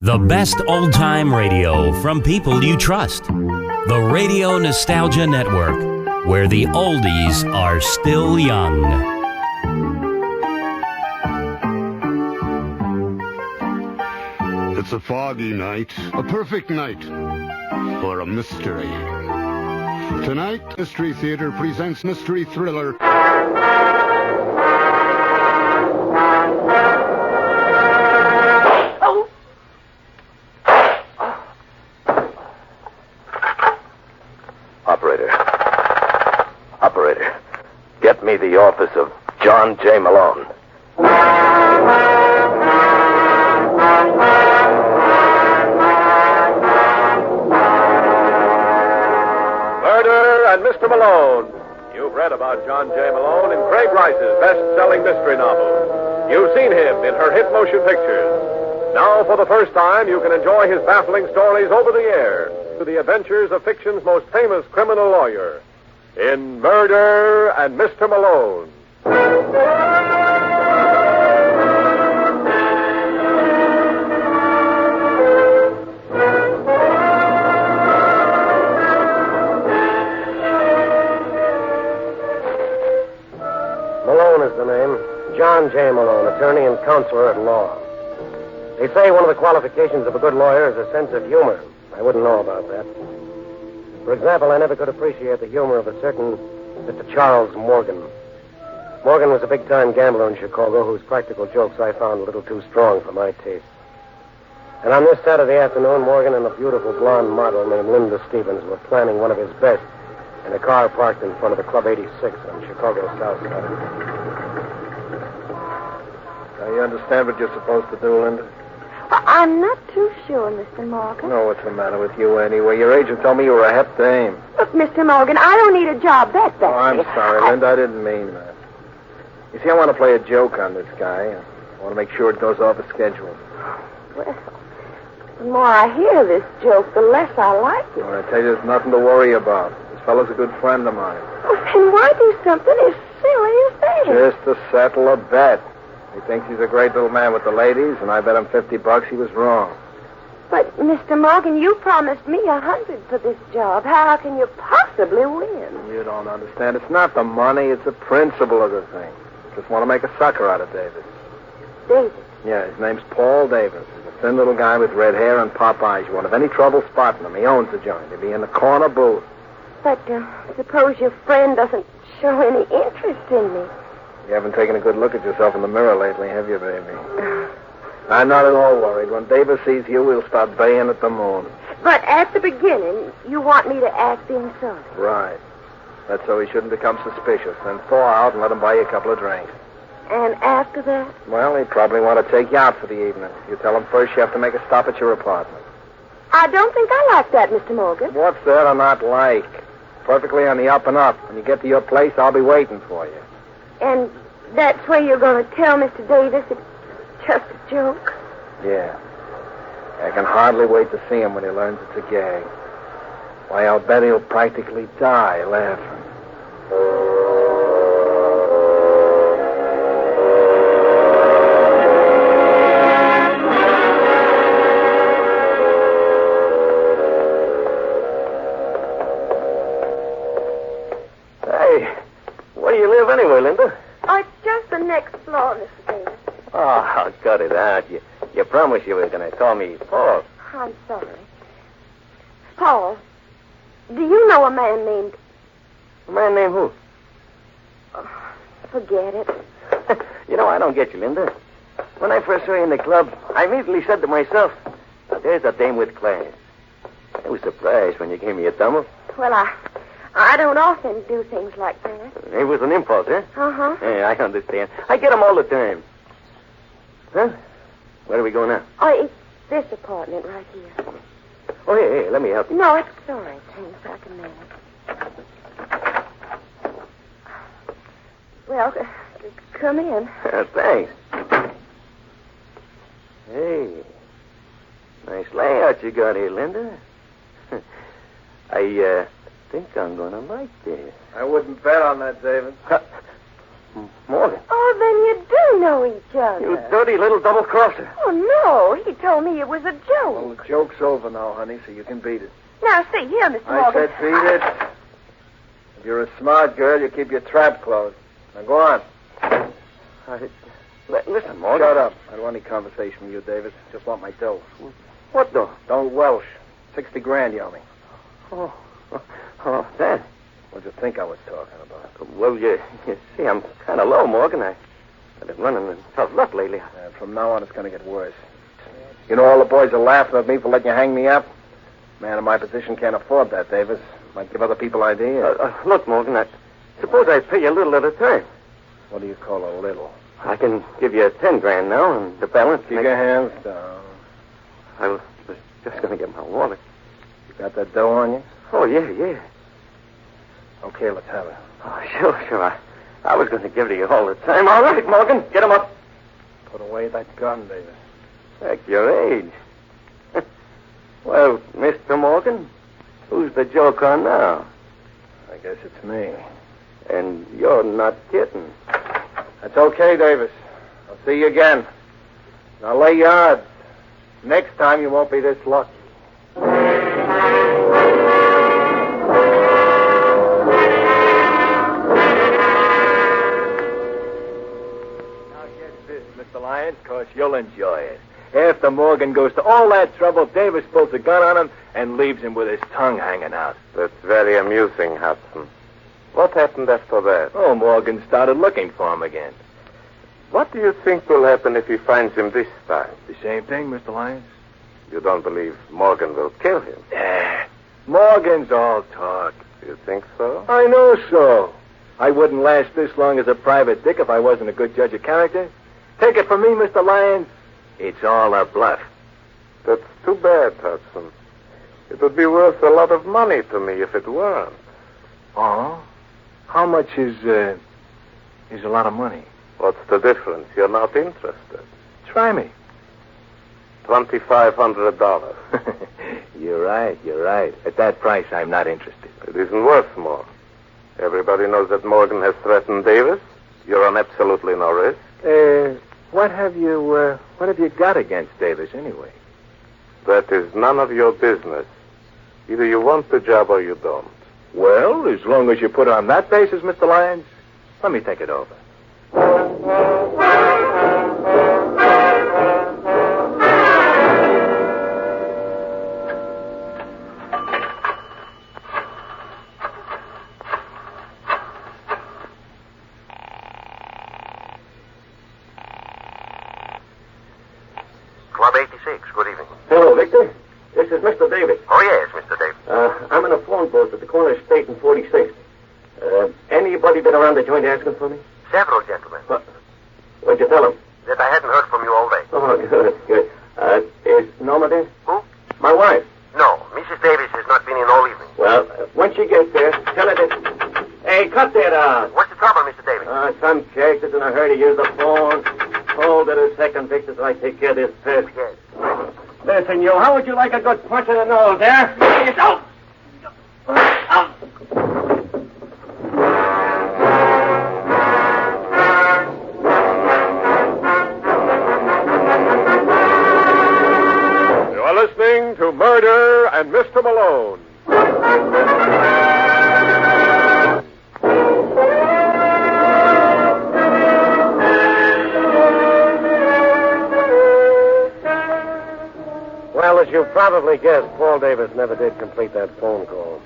The best old-time radio from people you trust. The Radio Nostalgia Network, where the oldies are still young. It's a foggy night, a perfect night for a mystery. Tonight, Mystery Theater presents mystery thriller Operator, get me the office of John J. Malone. Murder and Mr. Malone. You've read about John J. Malone in Craig Rice's best-selling mystery novel. You've seen him in her hit motion pictures. Now, for the first time, you can enjoy his baffling stories over the air to the adventures of fiction's most famous criminal lawyer in Murder and Mr. Malone. Malone is the name. John J. Malone, attorney and counselor at law. They say one of the qualifications of a good lawyer is a sense of humor. I wouldn't know about that. For example, I never could appreciate the humor of a certain Mr. Charles Morgan. Morgan was a big-time gambler in Chicago whose practical jokes I found a little too strong for my taste. And on this Saturday afternoon, Morgan and a beautiful blonde model named Linda Stevens were planning one of his best in a car parked in front of the Club 86 on Chicago's South Side. Now, you understand what you're supposed to do, Linda? I'm not too sure, Mr. Morgan. No, what's the matter with you anyway? Your agent told me you were a hep dame. Look, Mr. Morgan, I don't need a job that badly. Oh, I'm sorry, Linda. I didn't mean that. You see, I want to play a joke on this guy. I want to make sure it goes off the schedule. Well, the more I hear this joke, the less I like it. Well, I tell you, there's nothing to worry about. This fellow's a good friend of mine. Well, then why do something as silly as that? Just to settle a bet. He thinks he's a great little man with the ladies, and I bet him $50 he was wrong. But, Mr. Morgan, you promised me $100 for this job. How can you possibly win? You don't understand. It's not the money. It's the principle of the thing. Just want to make a sucker out of Davis. Davis? Yeah, his name's Paul Davis. He's a thin little guy with red hair and pop eyes. You won't have any trouble spotting him. He owns the joint. He'll be in the corner booth. But suppose your friend doesn't show any interest in me. You haven't taken a good look at yourself in the mirror lately, have you, baby? I'm not at all worried. When Davis sees you, he'll start baying at the moon. But at the beginning, you want me to act inside. Right. That's so he shouldn't become suspicious. Then thaw out and let him buy you a couple of drinks. And after that? Well, he'd probably want to take you out for the evening. You tell him first you have to make a stop at your apartment. I don't think I like that, Mr. Morgan. What's there to not like? Perfectly on the up and up. When you get to your place, I'll be waiting for you. And that's where you're going to tell Mr. Davis it's just a joke? Yeah. I can hardly wait to see him when he learns it's a gag. Why, I'll bet he'll practically die laughing. Anyway, Linda? Oh, it's just the next floor, Mr. Davis. Oh, cut it out. You promised you were going to call me Paul. I'm sorry. Paul, do you know a man named... A man named who? Oh, forget it. You know, I don't get you, Linda. When I first saw you in the club, I immediately said to myself, there's a dame with class. I was surprised when you gave me a thumb up. Well, I don't often do things like that. It was an impulse, huh? Uh-huh. Yeah, I understand. I get them all the time. Huh? Where do we go now? Oh, it's this apartment right here. Oh, hey, let me help you. No, it's all right, thanks. I can manage. Well, come in. Thanks. Hey, nice layout you got here, Linda. I think I'm going to like this. I wouldn't bet on that, David. Morgan. Oh, then you do know each other. You dirty little double-crosser. Oh, no. He told me it was a joke. Well, the joke's over now, honey, so you can beat it. Now, see here, Mr. I Morgan. said beat it. If you're a smart girl, you keep your trap closed. Now, go on. Listen, Morgan. Shut up. I don't want any conversation with you, Davis. Just want my dough. What dough? Don't welsh. 60 grand, you owe me. Oh, that. What'd you think I was talking about? Well, you see, I'm kind of low, Morgan. I've been running in tough luck lately. From now on, it's going to get worse. You know, all the boys are laughing at me for letting you hang me up. Man in my position can't afford that, Davis. Might give other people ideas. Look, Morgan, suppose I pay you a little at a time. What do you call a little? I can give you 10 grand now, and the balance... Keep your hands down. I was just going to get my wallet. You got that dough on you? Oh, yeah. Okay, let's have it. Oh, sure. I was going to give it to you all the time. All right, Morgan, get him up. Put away that gun, Davis. Heck, your age. Well, Mr. Morgan, who's the joke on now? I guess it's me. And you're not kidding. That's okay, Davis. I'll see you again. Now lay your odds. Next time you won't be this lucky. Mr. Lyons, because you'll enjoy it. After Morgan goes to all that trouble, Davis pulls a gun on him and leaves him with his tongue hanging out. That's very amusing, Hudson. What happened after that? Oh, Morgan started looking for him again. What do you think will happen if he finds him this time? The same thing, Mr. Lyons. You don't believe Morgan will kill him? Morgan's all talk. You think so? I know so. I wouldn't last this long as a private dick if I wasn't a good judge of character. Take it from me, Mr. Lyons. It's all a bluff. That's too bad, Hudson. It would be worth a lot of money to me if it weren't. Oh? How much is a lot of money? What's the difference? You're not interested. Try me. $2,500. You're right. At that price, I'm not interested. It isn't worth more. Everybody knows that Morgan has threatened Davis. You're on absolutely no risk. What have you got against Davis, anyway? That is none of your business. Either you want the job or you don't. Well, as long as you put it on that basis, Mr. Lyons, let me take it over. Club 86, good evening. Hello, Victor. This is Mr. Davis. Oh, yes, Mr. Davis. I'm in a phone booth at the corner of State and 46th. Anybody been around the joint asking for me? Several gentlemen. What'd you tell them? That I hadn't heard from you all day. Oh, good. Is Norma there? Who? My wife. No, Mrs. Davis has not been in all evening. Well, when she gets there, tell her that... Hey, cut that out. What's the trouble, Mr. Davis? Some jerk that's in a hurry to use the phone. Hold it a second, Victor, till I take care of this first. Yes. Listen, you, how would you like a good punch in the nose, there? Out! Out! You are listening to Murder and Mr. Malone. Well, as you probably guessed, Paul Davis never did complete that phone call.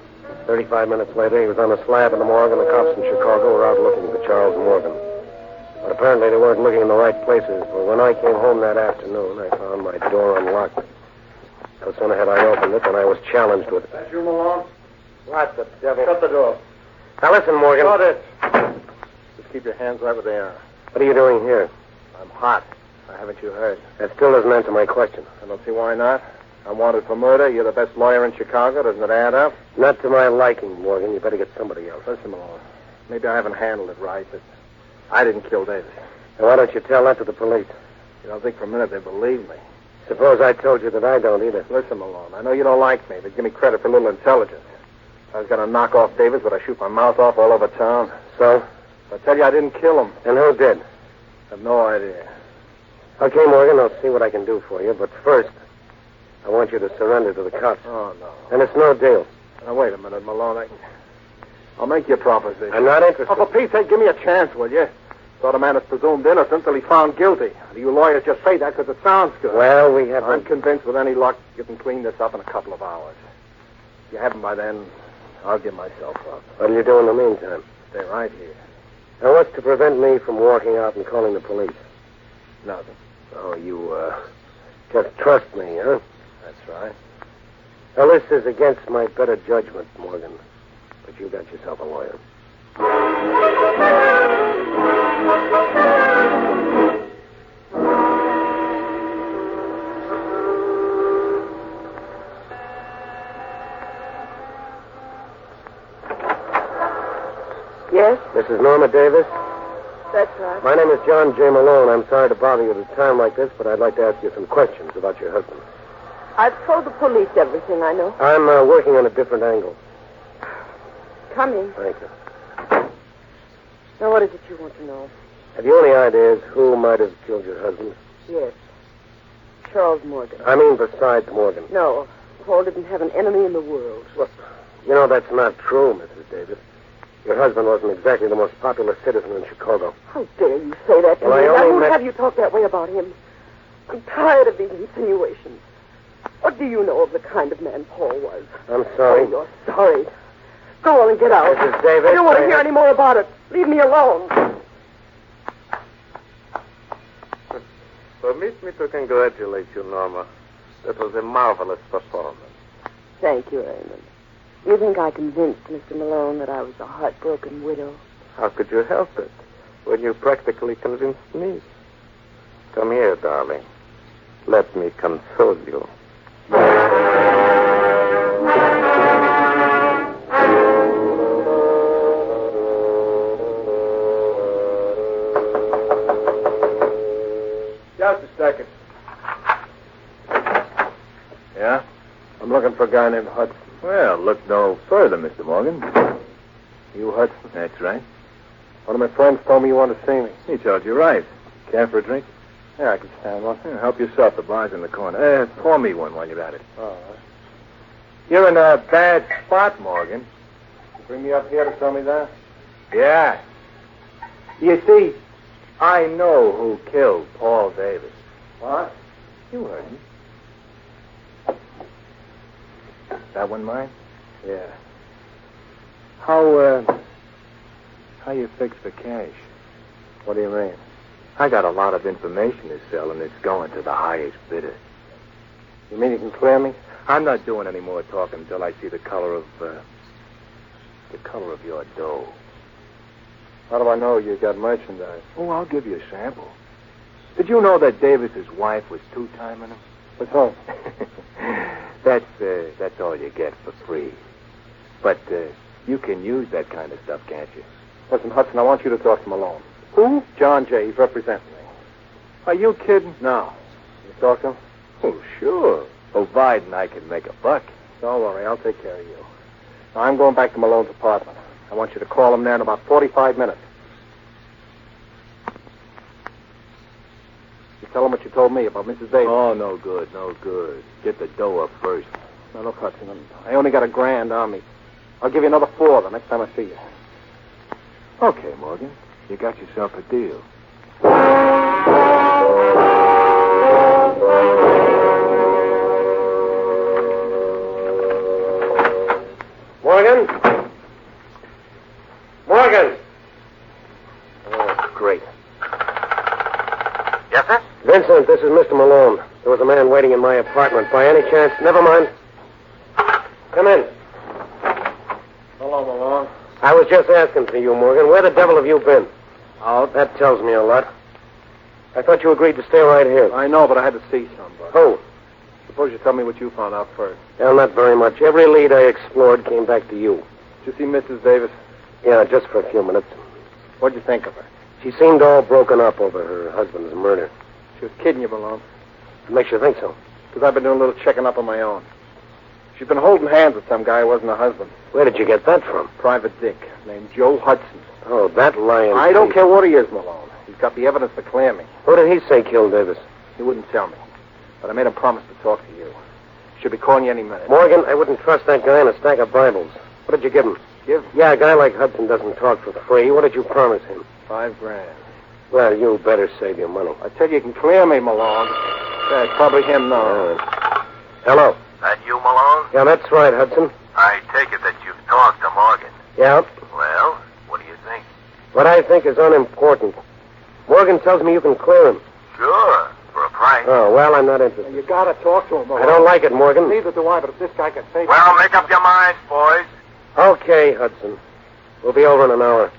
35 minutes later, he was on a slab in the morgue, and the cops in Chicago were out looking for Charles Morgan. But apparently they weren't looking in the right places, for when I came home that afternoon, I found my door unlocked. No sooner had I opened it than I was challenged with... That's you, Malone? What the devil? Shut the door. Now listen, Morgan. Shut it. Just keep your hands right where they are. What are you doing here? I'm hot. Haven't you heard? That still doesn't answer my question. I don't see why not. I'm wanted for murder. You're the best lawyer in Chicago. Doesn't it add up? Not to my liking, Morgan. You better get somebody else. Listen, Malone. Maybe I haven't handled it right, but I didn't kill Davis. Now, why don't you tell that to the police? You don't think for a minute they believe me? Suppose I told you that I don't either. Listen, Malone. I know you don't like me, but give me credit for a little intelligence. If I was going to knock off Davis, would I shoot my mouth off all over town? So? I tell you I didn't kill him. And who did? I have no idea. Okay, Morgan, I'll see what I can do for you. But first, I want you to surrender to the cops. Oh, no. And it's no deal. Now, wait a minute, Malone. I'll make you a proposition. I'm not interested. Oh, for Pete's sake, give me a chance, will you? Thought a man is presumed innocent till he's found guilty. You lawyers just say that because it sounds good. Well, we have... I'm convinced with any luck you can clean this up in a couple of hours. If you haven't by then, I'll give myself up. What'll you do in the meantime? Stay right here. Now, what's to prevent me from walking out and calling the police? Nothing. Oh, you, just trust me, huh? That's right. Now, this is against my better judgment, Morgan. But you got yourself a lawyer. Yes, This is Norma Davis. that's right. My name is John J. Malone. I'm sorry to bother you at a time like this, but I'd like to ask you some questions about your husband. I've told the police everything I know. I'm working on a different angle. Come in. Thank you. Now, what is it you want to know? Have you any ideas who might have killed your husband? Yes. Charles Morgan. I mean, besides Morgan. No, Paul didn't have an enemy in the world. Well, you know, that's not true, Mrs. Davis. Your husband wasn't exactly the most popular citizen in Chicago. How dare you say that to Well, me? I I only won't met- have you talk that way about him. I'm tired of these insinuations. What do you know of the kind of man Paul was? I'm sorry. Oh, you're sorry. Go on and get out. Mrs. Davis, I don't want to I- hear any more about it. Leave me alone. Permit me to congratulate you, Norma. That was a marvelous performance. Thank you, Raymond. You think I convinced Mr. Malone that I was a heartbroken widow? How could you help it when you practically convinced me? Come here, darling. Let me console you. Just a second. Yeah? I'm looking for a guy named Hudson. Well, look no further, Mr. Morgan. You Hudson? That's right. One of my friends told me you wanted to see me. He told you right. Care for a drink? Yeah, I can stand one. Yeah, help yourself. The bar's in the corner. Pour me one while you're at it. All right. You're in a bad spot, Morgan. You bring me up here to tell me that? Yeah. You see, I know who killed Paul Davis. What? You heard me. That one mine? Yeah. How you fix for cash? What do you mean? I got a lot of information to sell, and it's going to the highest bidder. You mean you can clear me? I'm not doing any more talking until I see the color of your dough. How do I know you got merchandise? Oh, I'll give you a sample. Did you know that Davis's wife was two-timing him? What's wrong? That's all you get for free. But you can use that kind of stuff, can't you? Listen, Hudson, I want you to talk to Malone. Who? John Jay. He's representing me. Are you kidding? No. You talk to him? Oh, sure. Ovide and I can make a buck. Don't worry. I'll take care of you. Now, I'm going back to Malone's apartment. I want you to call him there in about 45 minutes. You tell him what you told me about Mrs. Davis. Oh, no good, no good. Get the dough up first. Now, look, Hudson, I only got $1,000 on me. I'll give you another $4 the next time I see you. Okay, Morgan. You got yourself a deal. Morgan? Morgan! Oh, great. Yes, sir? Vincent, this is Mr. Malone. There was a man waiting in my apartment. By any chance, never mind. Come in. Hello, Malone. I was just asking for you, Morgan. Where the devil have you been? Out. That tells me a lot. I thought you agreed to stay right here. I know, but I had to see somebody. Who? Suppose you tell me what you found out first. Well, not very much. Every lead I explored came back to you. Did you see Mrs. Davis? Yeah, just for a few minutes. What'd you think of her? She seemed all broken up over her husband's murder. She was kidding you, Malone. What makes you think so? Because I've been doing a little checking up on my own. She's been holding hands with some guy who wasn't her husband. Where did you get that from? Private Dick, named Joe Hudson. Oh, that lying I don't thief. care what he is, Malone. He's got the evidence to clear me. Who did he say killed Davis? He wouldn't tell me. But I made him promise to talk to you. Should be calling you any minute. Morgan, I wouldn't trust that guy in a stack of Bibles. What did you give him? Give? Yeah, a guy like Hudson doesn't talk for free. What did you promise him? $5,000. Well, you better save your money. I tell you can clear me, Malone. Yeah, it's probably him now. Hello. That you, Malone? Yeah, that's right, Hudson. I take it that you've talked to Morgan. Yeah. Well, what do you think? What I think is unimportant. Morgan tells me you can clear him. Sure, for a price. Oh, well, I'm not interested. You gotta talk to him, Malone. I don't like it, Morgan. Neither do I, but if this guy can save Well, make up your minds, boys. Okay, Hudson. We'll be over in an hour.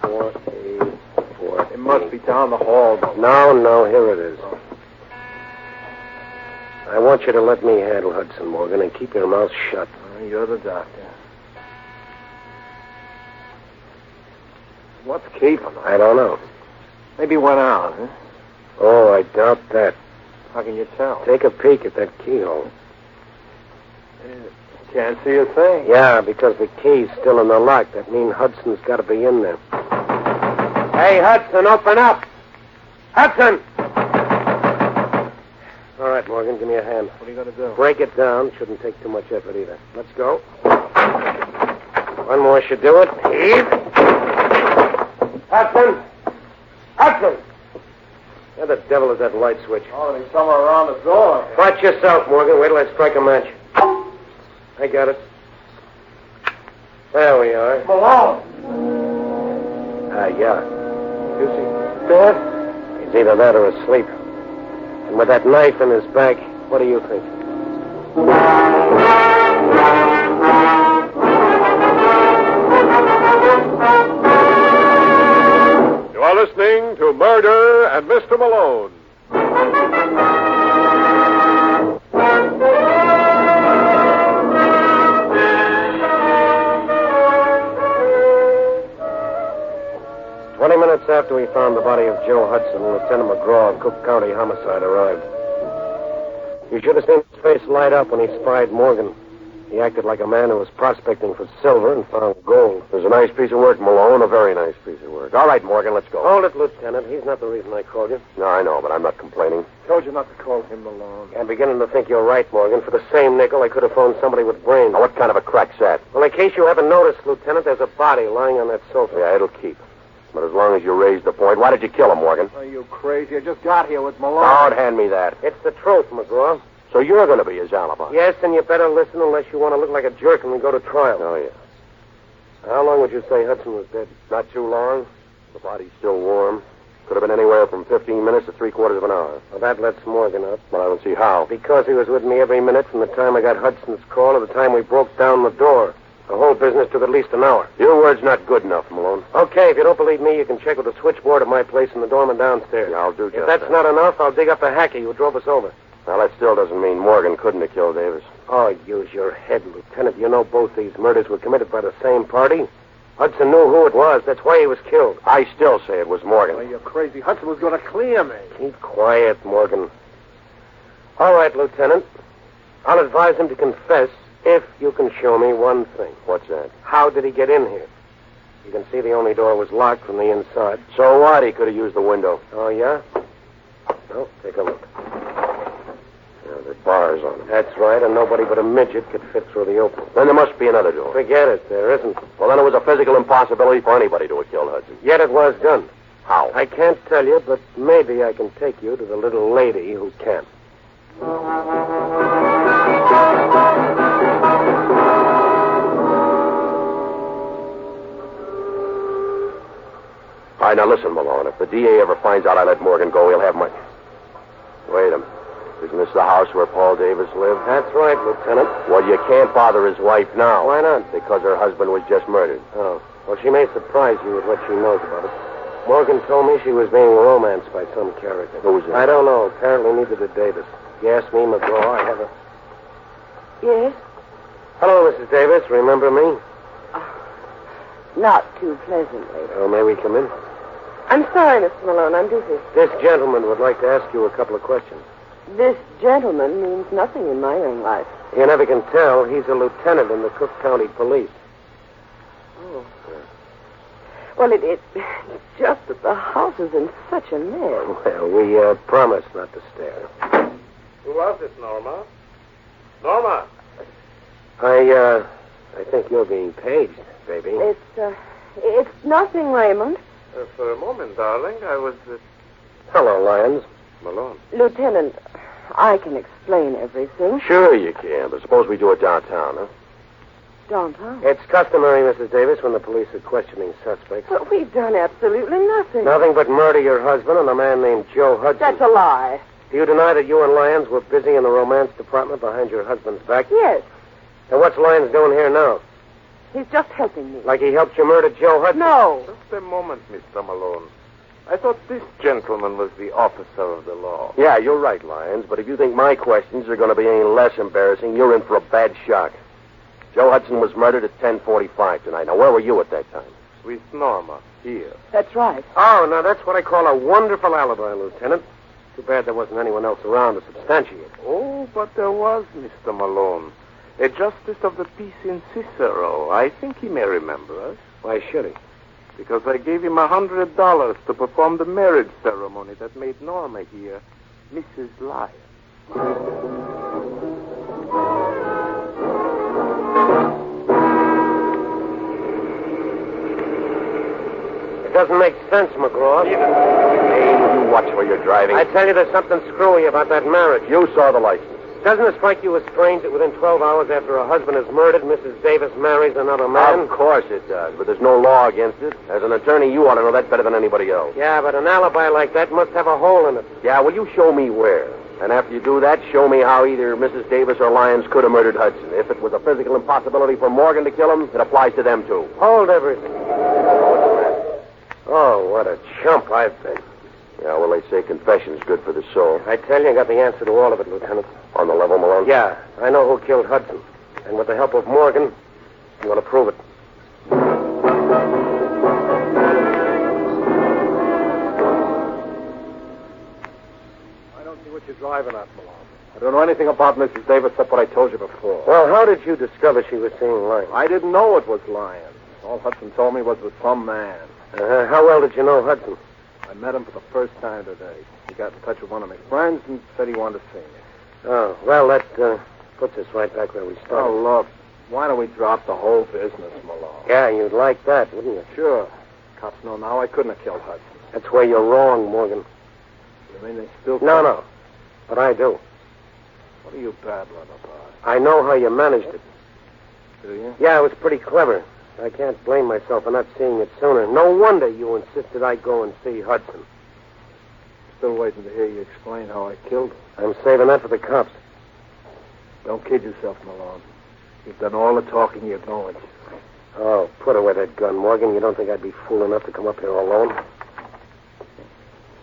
484. It must be down the hall. No, here it is. I want you to let me handle Hudson, Morgan, and keep your mouth shut. You're the doctor. What's keeping him? I don't know. Maybe went out, huh? Oh, I doubt that. How can you tell? Take a peek at that keyhole. Can't see a thing. Yeah, because the key's still in the lock. That means Hudson's got to be in there. Hey, Hudson, open up! Hudson! All right, Morgan, give me a hand. What are you going to do? Break it down. Shouldn't take too much effort either. Let's go. One more should do it. Heave. Hudson! Hudson! Where the devil is that light switch? Oh, there's somewhere around the door. Watch yourself, Morgan. Wait till I strike a match. I got it. There we are. Malone! Yeah. Is he dead? He's either that or asleep. And with that knife in his back, what do you think? You are listening to Murder and Mr. Malone. 20 minutes after we found the body of Joe Hudson, Lieutenant McGraw of Cook County Homicide arrived. You should have seen his face light up when he spied Morgan. He acted like a man who was prospecting for silver and found gold. It was a nice piece of work, Malone, a very nice piece of work. All right, Morgan, let's go. Hold it, Lieutenant. He's not the reason I called you. No, I know, but I'm not complaining. Told you not to call him Malone. I'm beginning to think you're right, Morgan. For the same nickel, I could have phoned somebody with brains. Now, what kind of a crack's that? Well, in case you haven't noticed, Lieutenant, there's a body lying on that sofa. Yeah, it'll keep. But as long as you raise the point, why did you kill him, Morgan? Are you crazy? I just got here with Malone. Don't hand me that. It's the truth, McGraw. So you're going to be his alibi? Yes, and you better listen unless you want to look like a jerk when we go to trial. Oh, yeah. How long would you say Hudson was dead? Not too long. The body's still warm. Could have been anywhere from 15 minutes to 3/4 of an hour. Well, that lets Morgan up. But I don't see how. Because he was with me every minute from the time I got Hudson's call to the time we broke down the door. The whole business took at least an hour. Your word's not good enough, Malone. Okay, if you don't believe me, you can check with the switchboard at my place in the doorman downstairs. Yeah, I'll do just If that's that. not enough, I'll dig up the hacky who drove us over. Well, that still doesn't mean Morgan couldn't have killed Davis. Oh, use your head, Lieutenant. You know both these murders were committed by the same party. Hudson knew who it was. That's why he was killed. I still say it was Morgan. Oh, you're crazy. Hudson was going to clear me. Keep quiet, Morgan. All right, Lieutenant. I'll advise him to confess if you can show me one thing. What's that? How did he get in here? You can see the only door was locked from the inside. So what? He could have used the window. Oh, yeah? Well, take a look. Yeah, the bars on it. That's right, and nobody but a midget could fit through the opening. Then there must be another door. Forget it. There isn't. Well, then it was a physical impossibility for anybody to have killed Hudson. Yet it was done. How? I can't tell you, but maybe I can take you to the little lady who can. All right, now listen, Malone. If the DA ever finds out I let Morgan go, he'll have my... Wait a minute. Isn't this the house where Paul Davis lived? That's right, Lieutenant. Well, you can't bother his wife now. Why not? Because her husband was just murdered. Oh. Well, she may surprise you with what she knows about it. Morgan told me she was being romanced by some character. Who's it? I don't know. Apparently neither did Davis. You asked me, McGraw. I have a... Yes? Hello, Mrs. Davis. Remember me? Not too pleasantly. Oh, may we come in? I'm sorry, Mr. Malone. I'm busy. This gentleman would like to ask you a couple of questions. This gentleman means nothing in my young life. You never can tell. He's a lieutenant in the Cook County Police. Oh. Well, it's just that the house is in such a mess. Well, we promised not to stare. Who was it, Norma? Norma! I think you're being paged, baby. It's nothing, Raymond. For a moment, darling, I was... Hello, Lyons. Malone. Lieutenant, I can explain everything. Sure you can, but suppose we do it downtown, huh? Downtown? It's customary, Mrs. Davis, when the police are questioning suspects. But we've done absolutely nothing. Nothing but murder your husband and a man named Joe Hudson. That's a lie. Do you deny that you and Lyons were busy in the romance department behind your husband's back? Yes. And what's Lyons doing here now? He's just helping me. Like he helped you murder Joe Hudson? No. Just a moment, Mr. Malone. I thought this gentleman was the officer of the law. Yeah, you're right, Lyons, but if you think my questions are going to be any less embarrassing, you're in for a bad shock. Joe Hudson was murdered at 10:45 tonight. Now, where were you at that time? With Norma, here. That's right. Oh, now that's what I call a wonderful alibi, Lieutenant. Too bad there wasn't anyone else around to substantiate it. Oh, but there was, Mr. Malone. A justice of the peace in Cicero. I think he may remember us. Why should he? Because I gave him $100 to perform the marriage ceremony that made Norma here Mrs. Lyons. It doesn't make sense, McGraw. Hey, you watch where you're driving. I tell you, there's something screwy about that marriage. You saw the license. Doesn't it strike you as strange that within 12 hours after her husband is murdered, Mrs. Davis marries another man? Of course it does, but there's no law against it. As an attorney, you ought to know that better than anybody else. Yeah, but an alibi like that must have a hole in it. Yeah, well, you show me where. And after you do that, show me how either Mrs. Davis or Lyons could have murdered Hudson. If it was a physical impossibility for Morgan to kill him, it applies to them, too. Hold everything. Oh, what a chump I've been. Yeah, well, they say confession's good for the soul. I tell you, I got the answer to all of it, Lieutenant. On the level, Malone? Yeah, I know who killed Hudson. And with the help of Morgan, I'm going to prove it. I don't see what you're driving at, Malone. I don't know anything about Mrs. Davis except what I told you before. Well, how did you discover she was seeing Lyons? I didn't know it was Lyons. All Hudson told me was with some man. How well did you know Hudson? I met him for the first time today. He got in touch with one of my friends and said he wanted to see me. Oh, well, that puts us right back where we started. Oh, look, why don't we drop the whole business, Malone? Yeah, you'd like that, wouldn't you? Sure. Cops know now I couldn't have killed Hudson. That's where you're wrong, Morgan. You mean they still... No. But I do. What are you babbling about? I know how you managed it. Do you? Yeah, it was pretty clever. I can't blame myself for not seeing it sooner. No wonder you insisted I go and see Hudson. Still waiting to hear you explain how I killed him. I'm saving that for the cops. Don't kid yourself, Malone. You've done all the talking you're going to. Oh, put away that gun, Morgan. You don't think I'd be fool enough to come up here alone?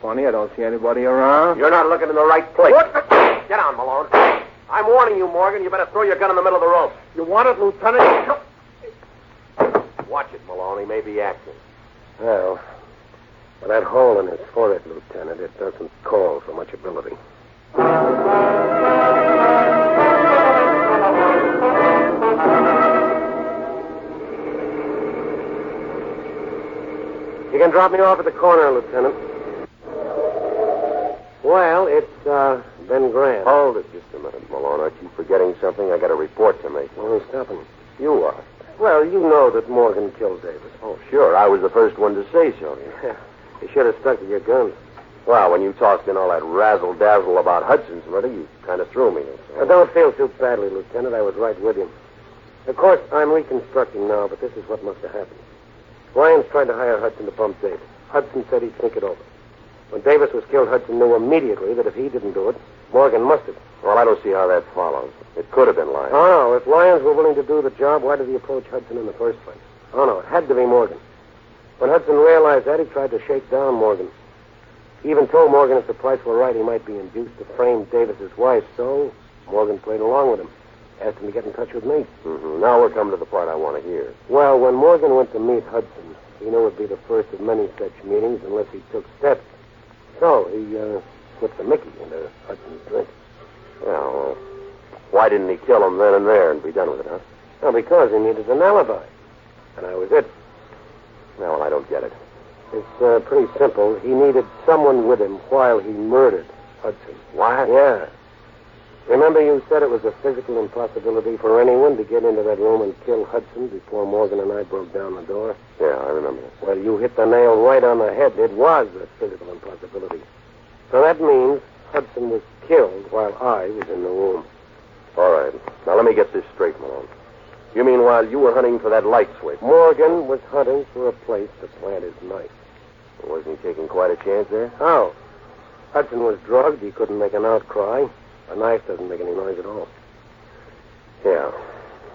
Funny, I don't see anybody around. You're not looking in the right place. What? Get down, Malone. I'm warning you, Morgan. You better throw your gun in the middle of the road. You want it, Lieutenant? Watch it, Malone. He may be acting. Well, with that hole in his forehead, Lieutenant, it doesn't call for much ability. You can drop me off at the corner, Lieutenant. Well, it's Ben Grant. Hold it just a minute, Malone. Aren't you forgetting something? I got a report to make. Well, who's stopping? You are. Well, you know that Morgan killed Davis. Oh, sure. I was the first one to say so. Yeah. You should have stuck to your guns. Well, when you tossed in all that razzle-dazzle about Hudson's murder, you kind of threw me. So. Don't feel too badly, Lieutenant. I was right with you. Of course, I'm reconstructing now, but this is what must have happened. Lyons tried to hire Hudson to bump Davis. Hudson said he'd think it over. When Davis was killed, Hudson knew immediately that if he didn't do it, Morgan must have. Well, I don't see how that follows. It could have been Lyons. Oh, no. If Lyons were willing to do the job, why did he approach Hudson in the first place? Oh, no. It had to be Morgan. When Hudson realized that, he tried to shake down Morgan. He even told Morgan if the price were right, he might be induced to frame Davis's wife. So Morgan played along with him. Asked him to get in touch with me. Mm-hmm. Now we're coming to the part I want to hear. Well, when Morgan went to meet Hudson, he knew it would be the first of many such meetings unless he took steps. So he slipped a Mickey into Hudson's drink. Well, Why didn't he kill him then and there and be done with it, huh? Well, because he needed an alibi. And I was it. No, well, I don't get it. It's pretty simple. He needed someone with him while he murdered Hudson. What? Yeah. Remember you said it was a physical impossibility for anyone to get into that room and kill Hudson before Morgan and I broke down the door? Yeah, I remember that. Well, you hit the nail right on the head. It was a physical impossibility. So that means Hudson was killed while I was in the room. All right. Now, let me get this straight, Malone. You mean while you were hunting for that light switch? Morgan was hunting for a place to plant his knife. Wasn't he taking quite a chance there? How? Hudson was drugged. He couldn't make an outcry. A knife doesn't make any noise at all. Yeah.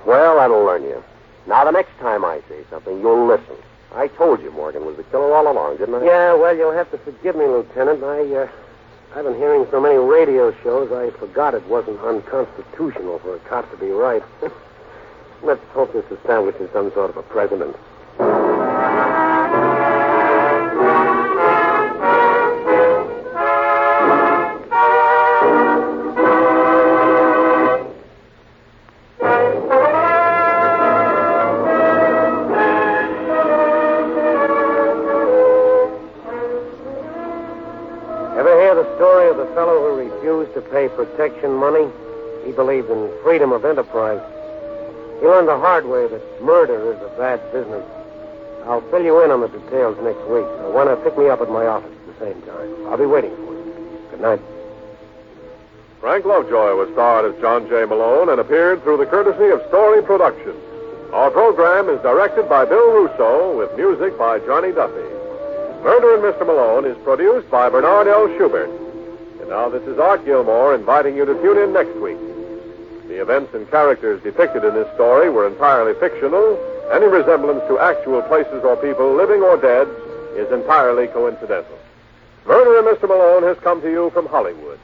Well, that'll learn you. Now, the next time I say something, you'll listen. I told you Morgan was the killer all along, didn't I? Yeah, well, you'll have to forgive me, Lieutenant. I've been hearing so many radio shows, I forgot it wasn't unconstitutional for a cop to be right. Let's hope this establishes some sort of a precedent. To pay protection money. He believed in freedom of enterprise. He learned the hard way that murder is a bad business. I'll fill you in on the details next week. So why not pick me up at my office at the same time? I'll be waiting for you. Good night. Frank Lovejoy was starred as John J. Malone and appeared through the courtesy of Story Productions. Our program is directed by Bill Russo with music by Johnny Duffy. Murder in Mr. Malone is produced by Bernard L. Schubert. Now, this is Art Gilmore inviting you to tune in next week. The events and characters depicted in this story were entirely fictional. Any resemblance to actual places or people, living or dead, is entirely coincidental. Murder in Mr. Malone has come to you from Hollywood.